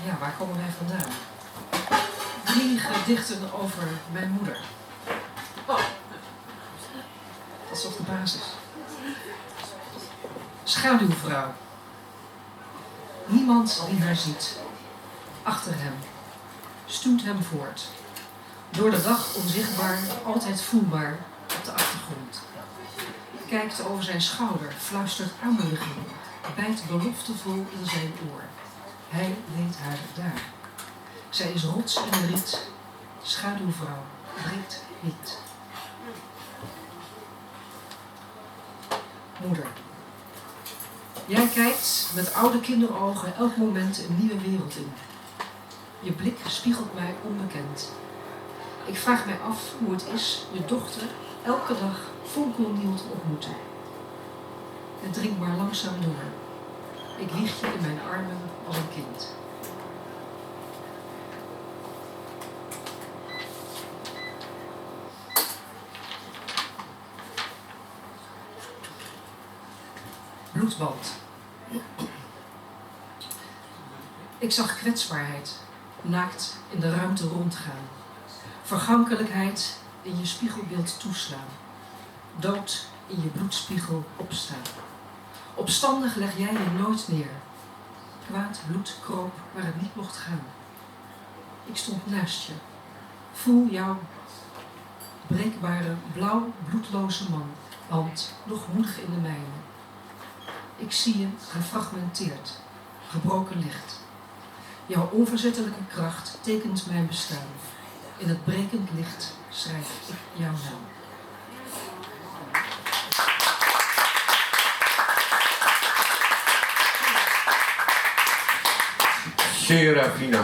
Ja, waar komen wij vandaan? 3 gedichten over mijn moeder. Oh, dat is toch de basis. Schaduwvrouw. Niemand die haar ziet. Achter hem. Stuwt hem voort. Door de dag onzichtbaar, altijd voelbaar op de achtergrond. Kijkt over zijn schouder, fluistert aanmoediging, bijt beloftevol in zijn oor. Hij weet haar daar. Zij is rots in de riet, schaduwvrouw, breekt niet. Moeder. Jij kijkt met oude kinderogen elk moment een nieuwe wereld in. Je blik spiegelt mij onbekend. Ik vraag mij af hoe het is je dochter elke dag fonkelnieuw te ontmoeten. Het dringt maar langzaam door. Ik wieg je in mijn armen als een kind. Bloedband. Ik zag kwetsbaarheid, naakt in de ruimte rondgaan. Vergankelijkheid in je spiegelbeeld toeslaan. Dood in je bloedspiegel opstaan. Opstandig leg jij je nooit neer. Kwaad bloed kroop waar het niet mocht gaan. Ik stond naast je. Voel jouw breekbare, blauw, bloedloze hand nog moedig in de mijne. Ik zie je gefragmenteerd, gebroken licht. Jouw onverzettelijke kracht tekent mijn bestaan. In het brekend licht schrijf ik jouw naam. Serafina.